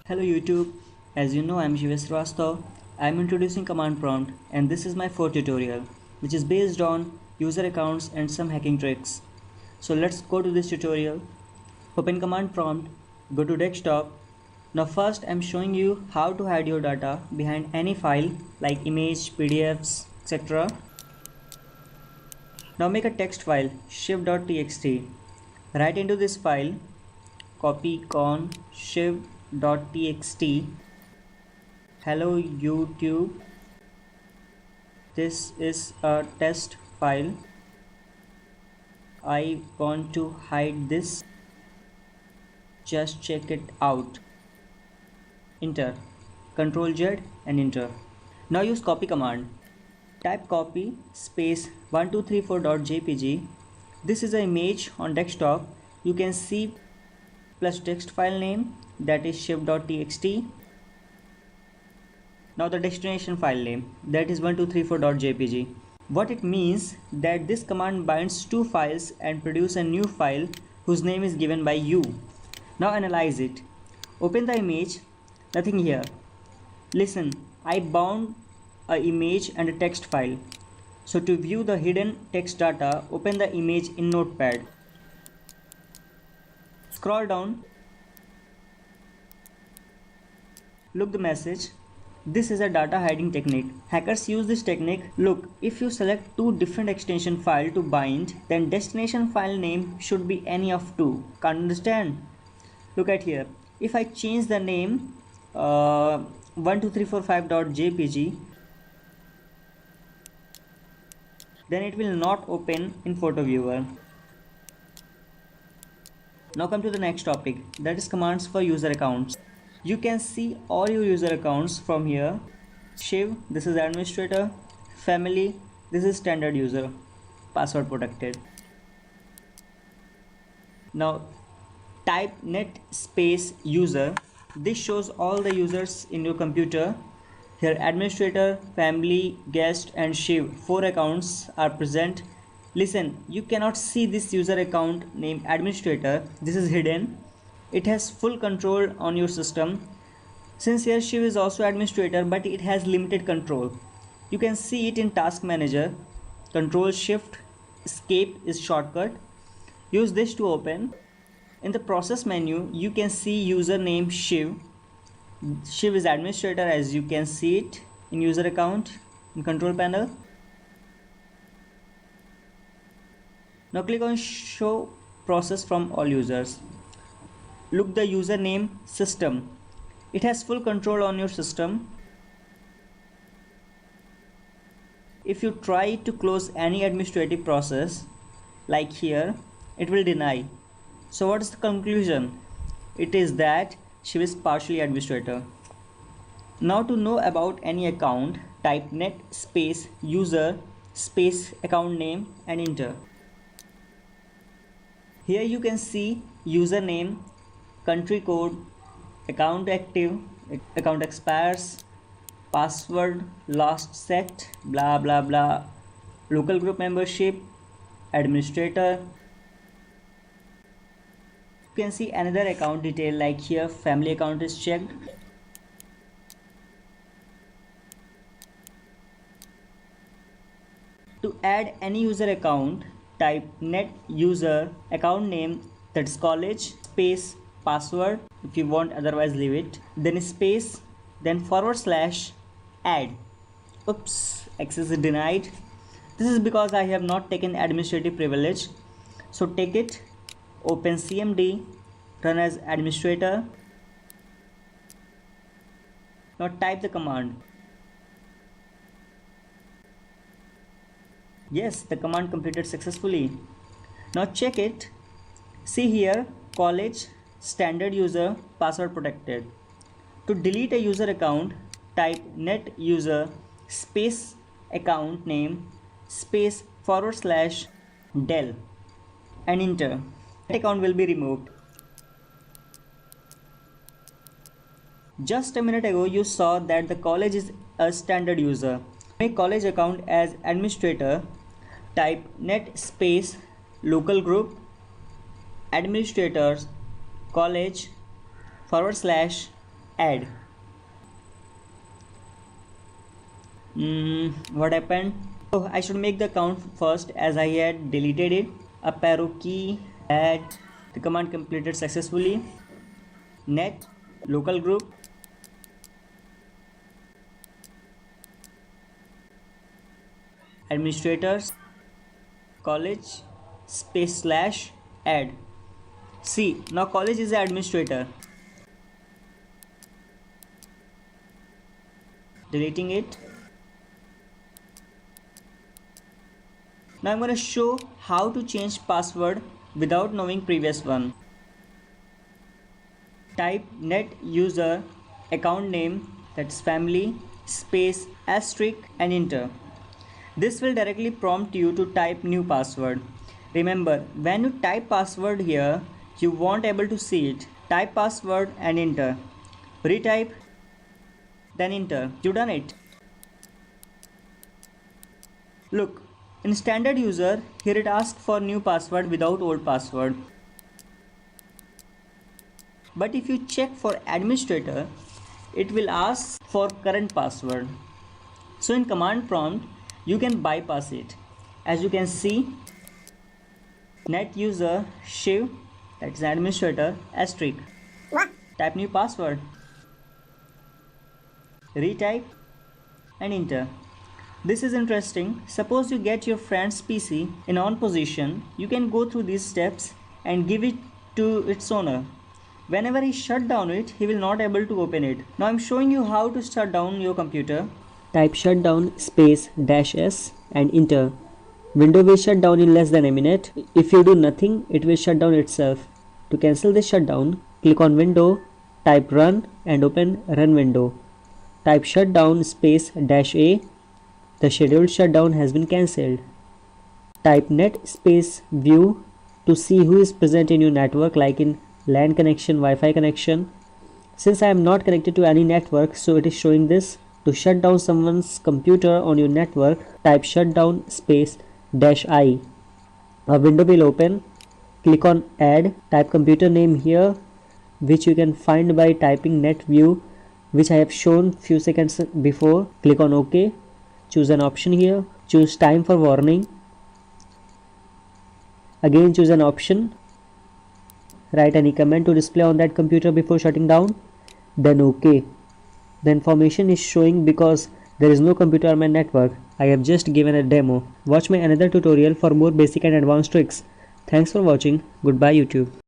Hello YouTube, as you know I am Shivesh Srivastav. I am introducing command prompt and this is my fourth tutorial which is based on user accounts and some hacking tricks. So let's go to this tutorial. Open command prompt, go to desktop. Now first I am showing you how to hide your data behind any file like image, PDFs, etc. Now make a text file shiv.txt. Write into this file copy con shiv.txt. Hello YouTube, this is a test file. I want to hide this. Just check it out. Enter. Ctrl Z and enter. Now use copy command. Type copy space 1234.jpg. This is an image on desktop. You can see plus text file name, that is shiv.txt. Now the destination file name, that is 1234.jpg. What it means that this command binds two files and produce a new file whose name is given by you. Now analyze it. Open the image, nothing here. Listen, I bound a image and a text file. So to view the hidden text data, open the image in Notepad. Scroll down. Look the message. This is a data hiding technique. Hackers use this technique. Look, if you select two different extension files to bind, then destination file name should be any of two. Can't understand? Look at here. If I change the name 12345.jpg, then it will not open in photo viewer. Now come to the next topic, that is commands for user accounts. You can see all your user accounts from here. Shiv, this is administrator. Family, this is standard user. Password protected. Now type net space user. This shows all the users in your computer. Here administrator, family, guest and Shiv, 4 accounts are present. Listen, you cannot see this user account named administrator. This is hidden. It has full control on your system. Since here Shiv is also administrator, but it has limited control. You can see it in task manager. Control Shift escape is shortcut. Use this to open. In the process menu, you can see username Shiv. Shiv is administrator, as you can see it in user account in control panel. Now click on show process from all users. Look the username system. It has full control on your system. If you try to close any administrative process like here, it will deny. So what is the conclusion? It is that Shiv is partially administrator. Now to know about any account, type net space user space account name and enter. Here you can see username, country code, account active, account expires, password last set, blah blah blah, local group membership, administrator. You can see another account detail like here family account is checked. To add any user account, type net user account name, that's college, space password if you want, otherwise leave it, then space, then / add. Oops, access is denied. This is because I have not taken administrative privilege. So take it, open cmd, run as administrator. Now type the command. Yes, the command completed successfully. Now check it. See here, college, standard user, password protected. To delete a user account, type net user space account name space / del and enter. That account will be removed. Just a minute ago you saw that the college is a standard user. Make college account as administrator. Type net space local group administrators college / add. What happened? Oh, I should make the count first as I had deleted it. Up arrow key, add. The command completed successfully. Net, local group. Administrators, college, space slash, add. See, now college is the administrator. Deleting it. Now I'm going to show how to change password without knowing previous one. Type net user account name, that's family, space asterisk and enter. This will directly prompt you to type new password. Remember, when you type password here, you won't able to see it. Type password and enter. Retype, then enter. You done it. Look, in standard user, here it asks for new password without old password. But if you check for administrator, it will ask for current password. So in command prompt, you can bypass it. As you can see, net user Shiv, that's administrator, asterisk. Type new password. Retype and enter. This is interesting. Suppose you get your friend's PC in on position, you can go through these steps and give it to its owner. Whenever he shut down it, he will not able to open it. Now I'm showing you how to shut down your computer. Type shutdown space -s and enter. Window will shut down in less than a minute. If you do nothing, it will shut down itself. To cancel this shutdown, click on window, type run and open run window. Type shutdown space -a. The scheduled shutdown has been cancelled. Type net space view to see who is present in your network, like in LAN connection, Wi-Fi connection. Since I am not connected to any network, so it is showing this. To shut down someone's computer on your network, type shutdown space -i. A window will open. Click on add. Type computer name here, which you can find by typing net view, which I have shown few seconds before. Click on OK. Choose an option here. Choose time for warning. Again choose an option. Write any comment to display on that computer before shutting down. Then OK. The information is showing because there is no computer on my network. I have just given a demo. Watch my another tutorial for more basic and advanced tricks. Thanks for watching. Goodbye YouTube.